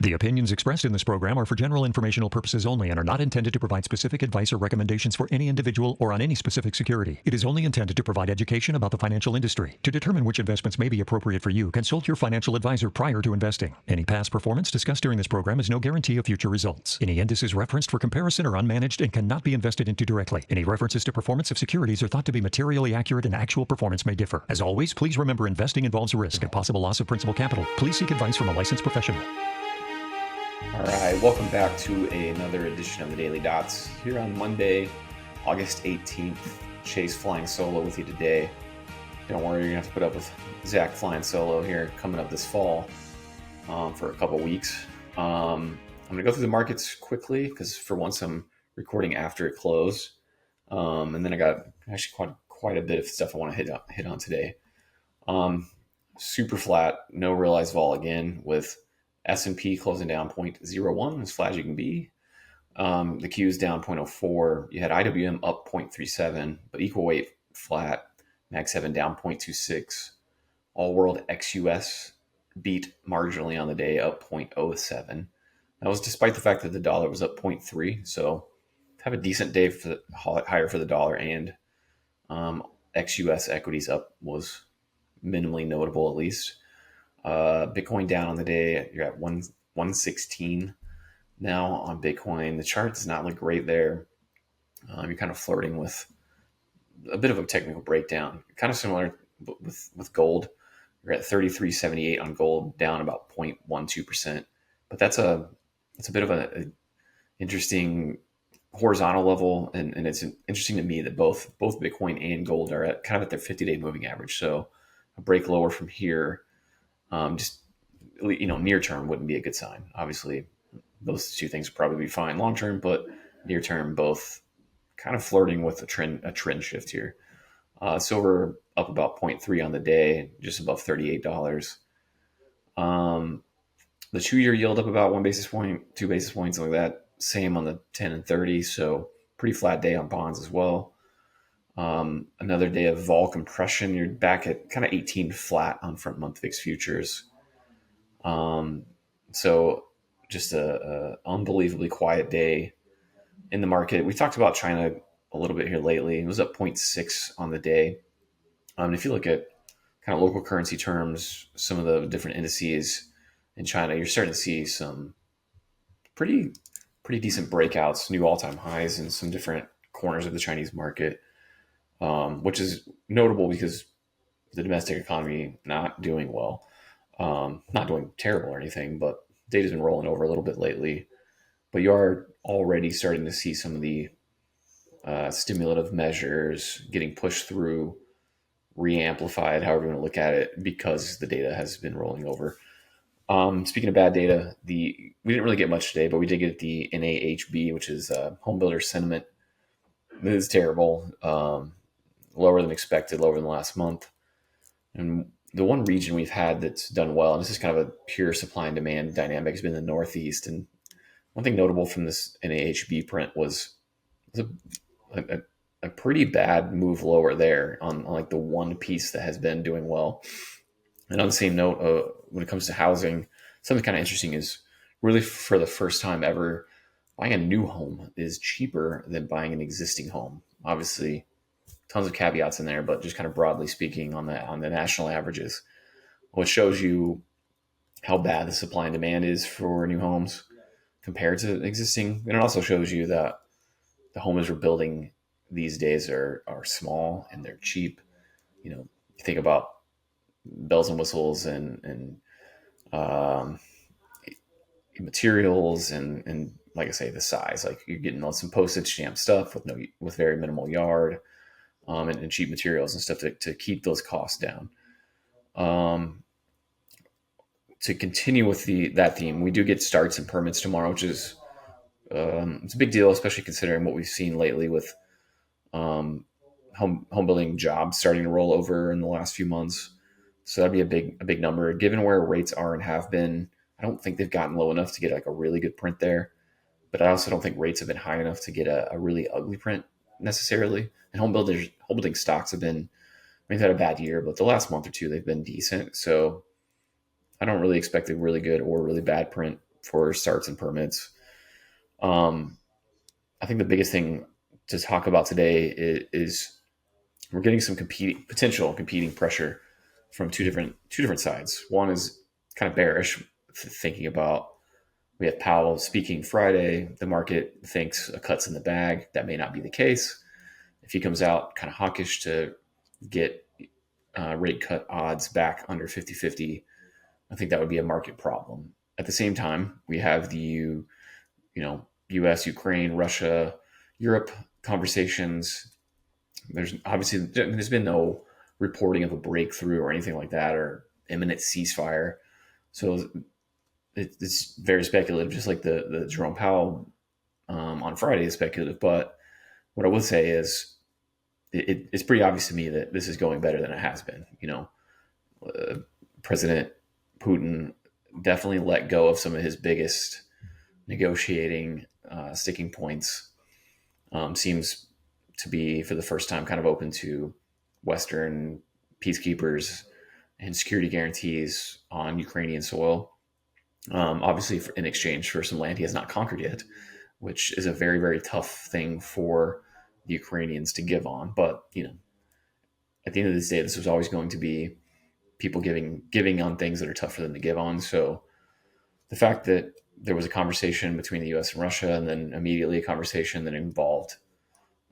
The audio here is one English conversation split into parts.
The opinions expressed in this program are for general informational purposes only and are not intended to provide specific advice or recommendations for any individual or on any specific security. It is only intended to provide education about the financial industry. To determine which investments may be appropriate for you, consult your financial advisor prior to investing. Any past performance discussed during this program is no guarantee of future results. Any indices referenced for comparison are unmanaged and cannot be invested into directly. Any references to performance of securities are thought to be materially accurate and actual performance may differ. As always, please remember investing involves risk and possible loss of principal capital. Please seek advice from a licensed professional. All right, welcome back to another edition of the Daily Dots here on Monday, August 18th. Chase flying solo with you today. Don't worry, you're gonna have to put up with Zach flying solo here coming up this fall for a couple weeks. I'm gonna go through the markets quickly because for once I'm recording after it closed, and then I got actually quite a bit of stuff I want to hit on today. Super flat, no realized vol again with S&P closing down 0.01, as flat as you can be. The Q is down 0.04. You had IWM up 0.37, but equal weight flat. Mag 7 down 0.26. All world ex-US beat marginally on the day, up 0.07. That was despite the fact that the dollar was up 0.3. So have a decent day for higher for the dollar, and ex-US equities up was minimally notable at least. Bitcoin down on the day. You're at 116 now on Bitcoin. The chart does not look great there. You're kind of flirting with a bit of a technical breakdown, kind of similar with gold. You're at 33.78 on gold, down about 0.12%. But that's a bit of an interesting horizontal level, and it's interesting to me that both Bitcoin and gold are at kind of at their 50-day moving average. So a break lower from here. Just near term wouldn't be a good sign. Obviously, those two things would probably be fine long term, but near term, both kind of flirting with a trend shift here. Silver up about 0.3 on the day, just above $38. The 2-year yield up about 1 basis point, 2 basis points, like that. Same on the 10 and 30. So pretty flat day on bonds as well. Another day of vol compression. You're back at kind of 18 flat on front month VIX futures. So just a unbelievably quiet day in the market. We talked about China a little bit here lately. It was up 0.6 on the day. If you look at kind of local currency terms, some of the different indices in China, you're starting to see some pretty decent breakouts, new all-time highs in some different corners of the Chinese market. Which is notable because the domestic economy not doing well, not doing terrible or anything, but data's been rolling over a little bit lately. But you are already starting to see some of the stimulative measures getting pushed through, re-amplified, however you want to look at it, because the data has been rolling over. Speaking of bad data, we didn't really get much today, but we did get the NAHB, which is home builder sentiment. It is terrible. Lower than expected, lower than last month. And the one region we've had that's done well, and this is kind of a pure supply and demand dynamic, has been the Northeast. And one thing notable from this NAHB print was a pretty bad move lower there on like the one piece that has been doing well. And on the same note, when it comes to housing, something kind of interesting is really for the first time ever, buying a new home is cheaper than buying an existing home. Obviously, tons of caveats in there, but just kind of broadly speaking on the national averages, which shows you how bad the supply and demand is for new homes compared to existing. And it also shows you that the homes we're building these days are small and they're cheap. You think about bells and whistles and materials and like I say, the size. Like you're getting some postage stamp stuff with very minimal yard. And cheap materials and stuff to keep those costs down. To continue with that theme, we do get starts and permits tomorrow, which is it's a big deal, especially considering what we've seen lately with home building jobs starting to roll over in the last few months. So that'd be a big number. Given where rates are and have been, I don't think they've gotten low enough to get like a really good print there. But I also don't think rates have been high enough to get a really ugly print necessarily. And home building stocks they've had a bad year, but the last month or two they've been decent. So I don't really expect a really good or really bad print for starts and permits. Um, I think the biggest thing to talk about today is we're getting some potential competing pressure from two different sides. One is kind of bearish, thinking about we have Powell speaking Friday. The market thinks a cut's in the bag. That may not be the case. If he comes out kind of hawkish to get rate cut odds back under 50-50, I think that would be a market problem. At the same time, we have the U.S., Ukraine, Russia, Europe conversations. There's been no reporting of a breakthrough or anything like that, or imminent ceasefire. So it's very speculative, just like the Jerome Powell on Friday is speculative. But what I would say is it's pretty obvious to me that this is going better than it has been. President Putin definitely let go of some of his biggest negotiating sticking points. Seems to be, for the first time, kind of open to Western peacekeepers and security guarantees on Ukrainian soil. Obviously, in exchange for some land he has not conquered yet, which is a very, very tough thing for the Ukrainians to give on. But at the end of this day, this was always going to be people giving on things that are tough for them to give on. So the fact that there was a conversation between the U.S. and Russia, and then immediately a conversation that involved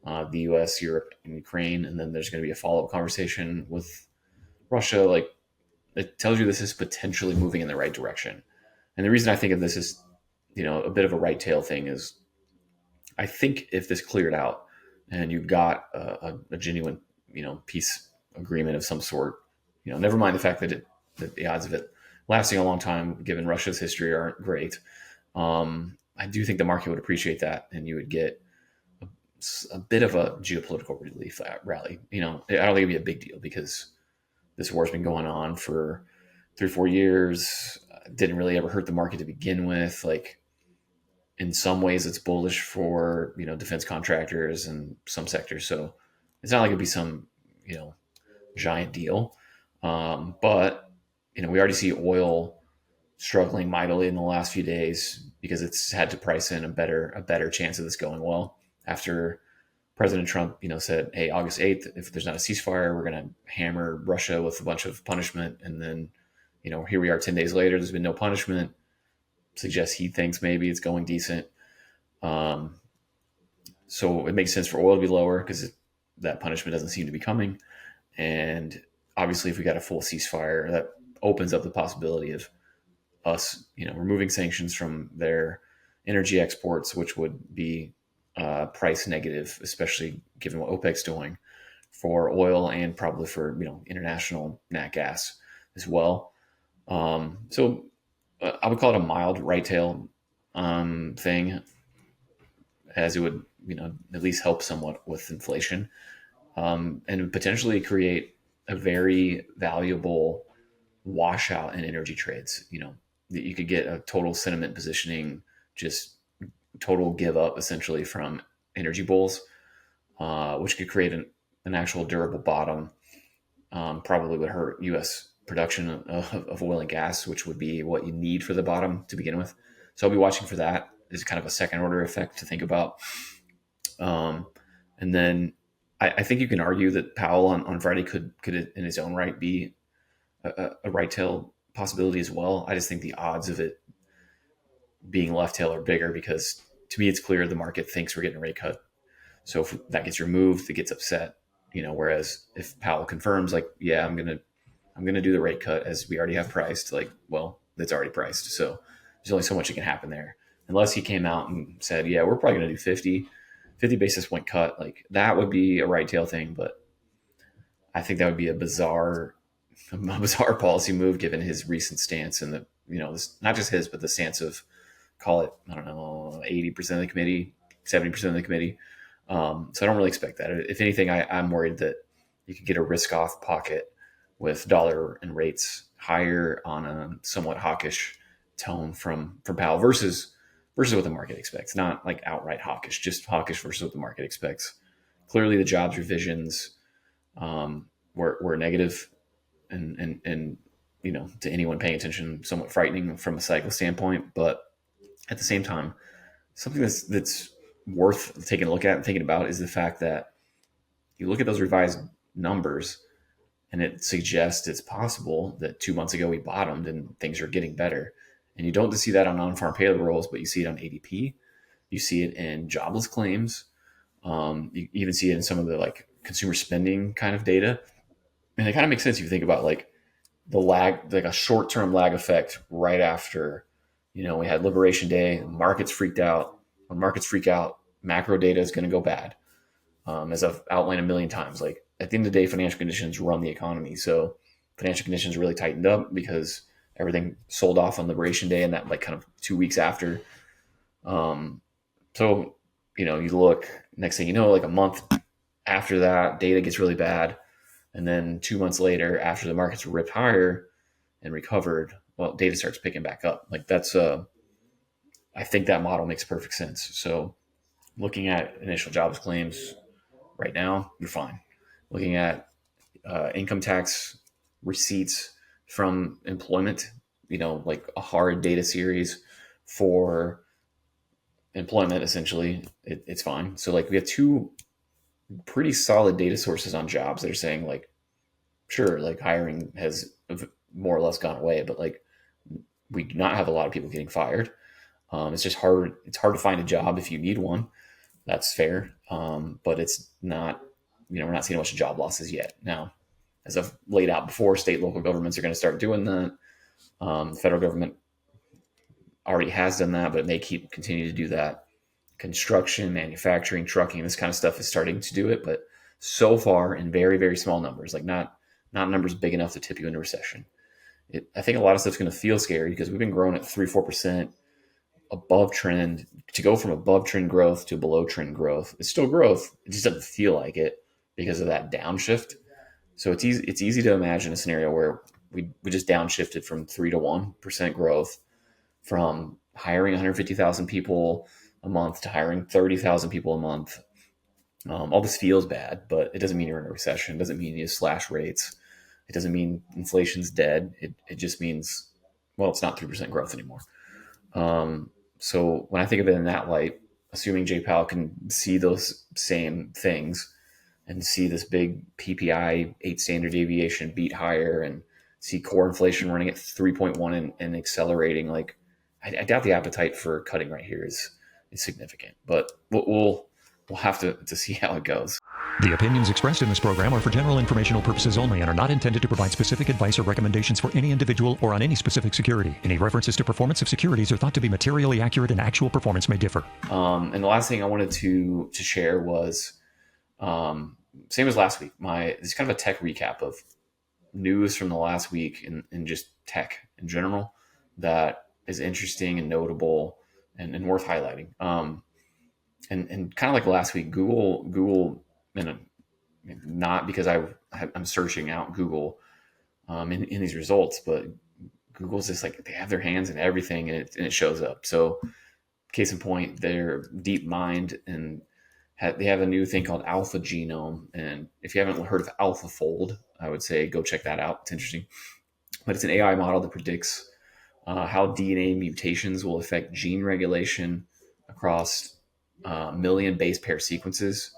the U.S., Europe, and Ukraine, and then there's going to be a follow-up conversation with Russia, like, it tells you this is potentially moving in the right direction. And the reason I think of this is, a bit of a right tail thing is, I think if this cleared out and you got a genuine, peace agreement of some sort, never mind the fact that the odds of it lasting a long time, given Russia's history, aren't great. I do think the market would appreciate that, and you would get a bit of a geopolitical relief rally. I don't think it'd be a big deal because this war's been going on for 3 or 4 years. Didn't really ever hurt the market to begin with. Like, in some ways, it's bullish for defense contractors and some sectors. So it's not like it'd be some giant deal. But we already see oil struggling mightily in the last few days because it's had to price in a better chance of this going well after President Trump, said, "Hey, August 8th, if there's not a ceasefire, we're going to hammer Russia with a bunch of punishment." And then, here we are 10 days later, there's been no punishment. Suggests he thinks maybe it's going decent. So it makes sense for oil to be lower because that punishment doesn't seem to be coming. And obviously, if we got a full ceasefire, that opens up the possibility of us, removing sanctions from their energy exports, which would be price negative, especially given what OPEC's doing for oil and probably for international nat gas as well. So I would call it a mild right tail thing, as it would at least help somewhat with inflation, and potentially create a very valuable washout in energy trades. That you could get a total sentiment positioning, just total give up essentially from energy bulls, which could create an actual durable bottom. Probably would hurt U.S. production of oil and gas, which would be what you need for the bottom to begin with. So I'll be watching for that as kind of a second order effect to think about. And then I think you can argue that Powell on Friday could in his own right be a right tail possibility as well. I just think the odds of it being left tail are bigger because, to me, it's clear the market thinks we're getting a rate cut. So if that gets removed, it gets upset. Whereas if Powell confirms, like, yeah, I'm gonna do the rate cut as we already have priced, like, well, it's already priced. So there's only so much that can happen there. Unless he came out and said, yeah, we're probably gonna do 50 basis point cut, like that would be a right tail thing. But I think that would be a bizarre policy move given his recent stance and the not just his, but the stance of, call it, I don't know, 80% of the committee, 70% of the committee. So I don't really expect that. If anything, I'm worried that you could get a risk-off pocket with dollar and rates higher on a somewhat hawkish tone from Powell versus what the market expects. Not like outright hawkish, just hawkish versus what the market expects. Clearly, the jobs revisions were negative, and to anyone paying attention, somewhat frightening from a cycle standpoint. But At the same time, something that's worth taking a look at and thinking about is the fact that you look at those revised numbers and it suggests it's possible that 2 months ago we bottomed and things are getting better. And you don't just see that on non-farm payrolls, but you see it on ADP. You see it in jobless claims. You even see it in some of the like consumer spending kind of data. And it kind of makes sense if you think about like the lag, like a short-term lag effect right after, we had Liberation Day, markets freaked out. When markets freak out, macro data is going to go bad. As I've outlined a million times, like at the end of the day, financial conditions run the economy. So financial conditions really tightened up because everything sold off on Liberation Day and that like kind of 2 weeks after. So, you look, next thing you know, like a month after that, data gets really bad. And then 2 months later, after the markets were ripped higher and recovered, well, data starts picking back up. Like that's, I think that model makes perfect sense. So looking at initial jobs claims right now, you're fine. Looking at income tax receipts from employment, like a hard data series for employment, essentially, it's fine. So like we have two pretty solid data sources on jobs that are saying like, sure, like hiring has more or less gone away, but like we do not have a lot of people getting fired. It's just hard. It's hard to find a job if you need one. That's fair. But it's not, we're not seeing much job losses yet. Now, as I've laid out before, state, local governments are going to start doing that. The federal government already has done that, but it may continue to do that. Construction, manufacturing, trucking, this kind of stuff is starting to do it, but so far in very, very small numbers, like not numbers big enough to tip you into recession. I think a lot of stuff's going to feel scary because we've been growing at 3-4% above trend. To go from above trend growth to below trend growth, it's still growth. It just doesn't feel like it because of that downshift. So it's easy to imagine a scenario where we just downshifted from 3 to 1% growth, from hiring 150,000 people a month to hiring 30,000 people a month. All this feels bad, but it doesn't mean you're in a recession. It doesn't mean you slash rates. It doesn't mean inflation's dead. It just means, well, it's not 3% growth anymore. So when I think of it in that light, assuming Jay Powell can see those same things and see this big PPI 8 standard deviation beat higher and see core inflation running at 3.1 and accelerating, like I doubt the appetite for cutting right here is significant, but we'll have to see how it goes. The opinions expressed in this program are for general informational purposes only and are not intended to provide specific advice or recommendations for any individual or on any specific security. Any references to performance of securities are thought to be materially accurate, and actual performance may differ. And the last thing I wanted to share was same as last week. It's kind of a tech recap of news from the last week in just tech in general that is interesting and notable and worth highlighting. And kind of like last week, Google, and not because I'm searching out Google in these results, but Google's just like they have their hands in everything and it shows up. So case in point, they're DeepMind and they have a new thing called Alpha Genome. And if you haven't heard of AlphaFold, I would say go check that out. It's interesting. But it's an AI model that predicts how DNA mutations will affect gene regulation across million base pair sequences.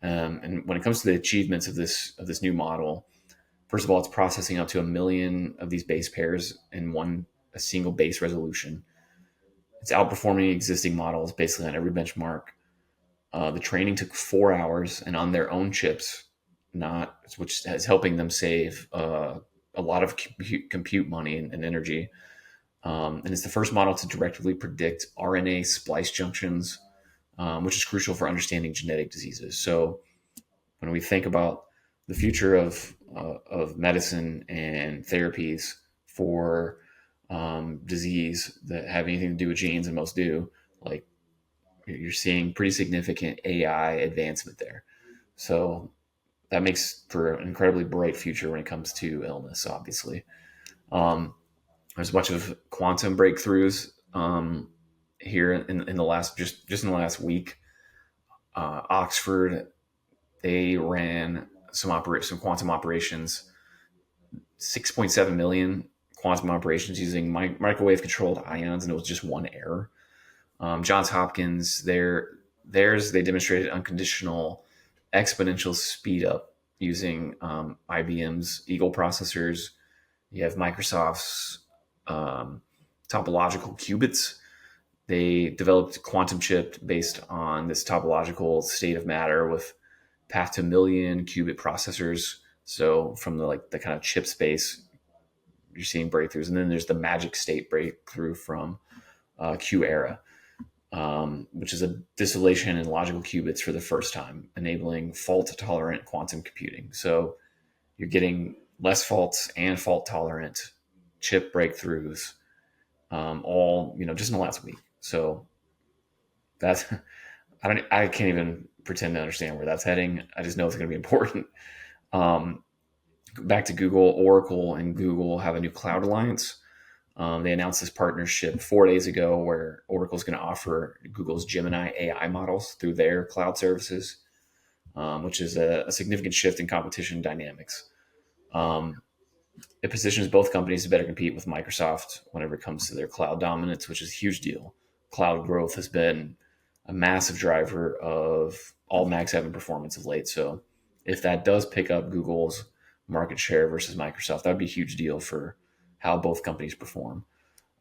And when it comes to the achievements of this new model, first of all, it's processing up to 1 million of these base pairs in a single base resolution. It's outperforming existing models basically on every benchmark. The training took 4 hours and on their own chips, which is helping them save a lot of compute money and energy. And it's the first model to directly predict RNA splice junctions, which is crucial for understanding genetic diseases. So when we think about the future of medicine and therapies for disease that have anything to do with genes, and most do, like you're seeing pretty significant AI advancement there. So that makes for an incredibly bright future when it comes to illness, obviously. There's a bunch of quantum breakthroughs here in the last just in the last week. Oxford, they ran some quantum operations, 6.7 million quantum operations using microwave controlled ions, and it was just one error. Johns Hopkins, they demonstrated unconditional exponential speed up using IBM's Eagle processors. You have Microsoft's um, topological qubits. They developed quantum chip based on this topological state of matter with path to million qubit processors. So from the kind of chip space, you're seeing breakthroughs, and then there's the magic state breakthrough from Q era, which is a distillation in logical qubits for the first time, enabling fault tolerant quantum computing. So you're getting less faults and fault tolerant chip breakthroughs, all just in the last week. So that's I can't even pretend to understand where that's heading. I just know it's going to be important. Um, Back to Google, Oracle and Google have a new cloud alliance. They announced this partnership 4 days ago where Oracle is going to offer Google's Gemini AI models through their cloud services, which is a significant shift in competition dynamics. It positions both companies to better compete with Microsoft whenever it comes to their cloud dominance, which is a huge deal. Cloud growth has been a massive driver of all Mac 7 performance of late. So if that does pick up Google's market share versus Microsoft, that would be a huge deal for how both companies perform.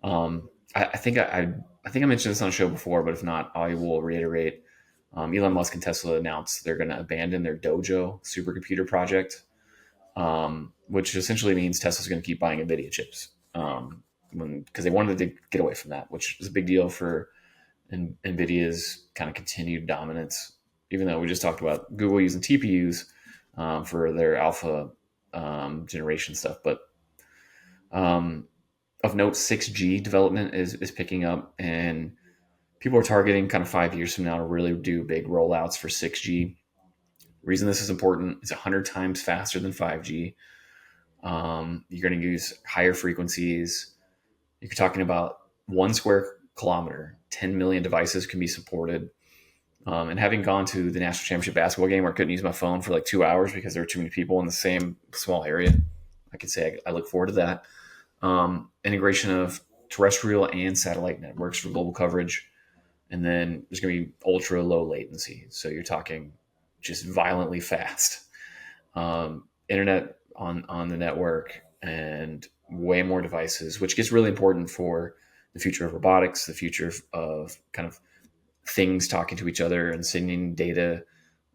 I think I mentioned this on the show before, but if not, I will reiterate. Elon Musk and Tesla announced they're going to abandon their Dojo supercomputer project, which essentially means Tesla's going to keep buying NVIDIA chips because they wanted to get away from that, which is a big deal for NVIDIA's kind of continued dominance. Even though we just talked about Google using TPUs for their alpha generation stuff, but of note, 6G development is picking up, and people are targeting kind of 5 years from now to really do big rollouts for 6G. Reason this is important is 100 times faster than 5G. You're going to use higher frequencies. You're talking about 1 square kilometer, 10 million devices can be supported. And having gone to the national championship basketball game where I couldn't use my phone for like 2 hours because there were too many people in the same small area, I could say I look forward to that. Integration of terrestrial and satellite networks for global coverage. And then there's going to be ultra low latency. So you're talking just violently fast internet on the network and way more devices, which gets really important for the future of robotics, the future of kind of things talking to each other and sending data,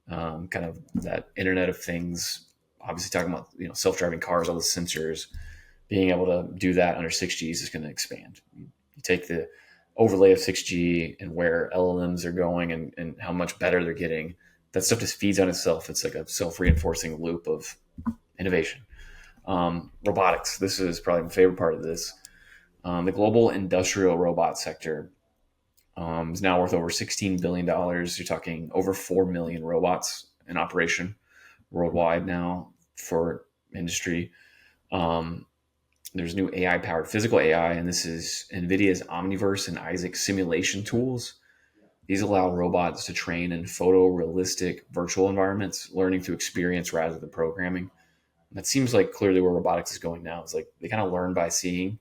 kind of that Internet of Things. Obviously, talking about self-driving cars, all the sensors, being able to do that under 6G is going to expand. You take the overlay of 6G and where LLMs are going and how much better they're getting. That stuff just feeds on itself. It's like a self-reinforcing loop of innovation. Robotics. This is probably my favorite part of this. The global industrial robot sector is now worth over $16 billion. You're talking over 4 million robots in operation worldwide now for industry. There's new AI-powered physical AI, and this is NVIDIA's Omniverse and Isaac simulation tools. These allow robots to train in photorealistic virtual environments, learning through experience rather than programming. And that seems like clearly where robotics is going now. It's like they kind of learn by seeing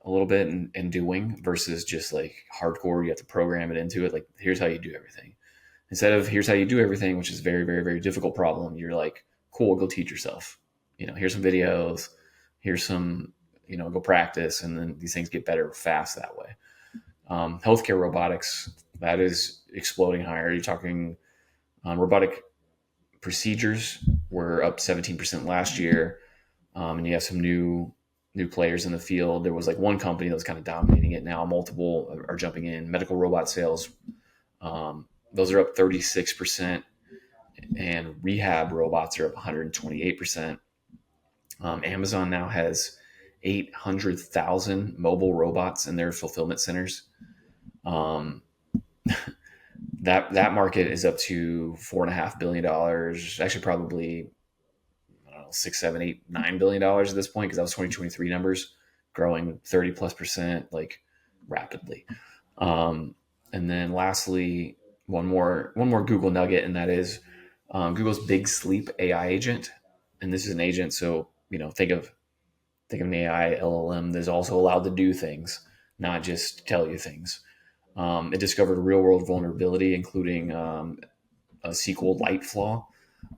a little bit and doing versus just like hardcore. You have to program it into it. Like, here's how you do everything. Instead of here's how you do everything, which is a very, very, very difficult problem. You're like, cool, go teach yourself. Here's some videos. Here's some, go practice. And then these things get better fast that way. Healthcare robotics, that is exploding higher. You're talking robotic procedures were up 17% last year. And you have some new players in the field. There was like one company that was kind of dominating it. Now multiple are jumping in. Medical robot sales, those are up 36%, and rehab robots are up 128%. Amazon now has 800,000 mobile robots in their fulfillment centers. That market is up to $4.5 billion. Actually, probably $6, $7, $8, $9 billion at this point, because that was 2023 numbers, growing 30+%, like rapidly. And then lastly, one more Google nugget, and that is Google's Big Sleep AI agent. And this is an agent, so think of an AI LLM that's also allowed to do things, not just tell you things. It discovered a real-world vulnerability, including a SQLite flaw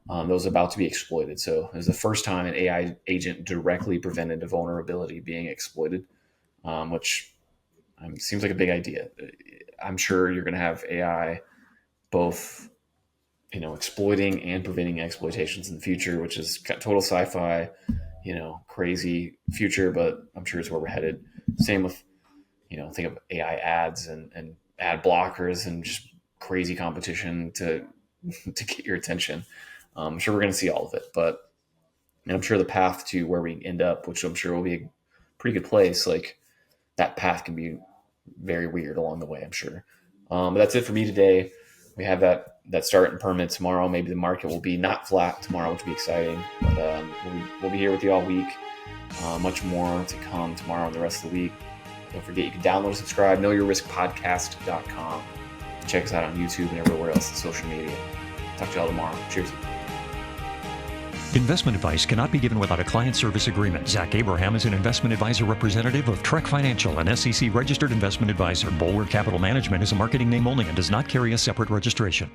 that was about to be exploited. So it was the first time an AI agent directly prevented a vulnerability being exploited, which seems like a big idea. I'm sure you're going to have AI both, exploiting and preventing exploitations in the future, which is total sci-fi, crazy future, but I'm sure it's where we're headed. Same with, think of AI ads and ad blockers and just crazy competition to get your attention. I'm sure we're going to see all of it, but I'm sure the path to where we end up, which I'm sure will be a pretty good place, like that path can be very weird along the way, I'm sure. But that's it for me today. We have that start and permit tomorrow. Maybe the market will be not flat tomorrow, which will be exciting. But we'll be here with you all week. Much more to come tomorrow and the rest of the week. Don't forget, you can download and subscribe, knowyourriskpodcast.com. Check us out on YouTube and everywhere else in social media. Talk to you all tomorrow. Cheers. Investment advice cannot be given without a client service agreement. Zach Abraham is an investment advisor representative of Trek Financial, an SEC registered investment advisor. Bulwark Capital Management is a marketing name only and does not carry a separate registration.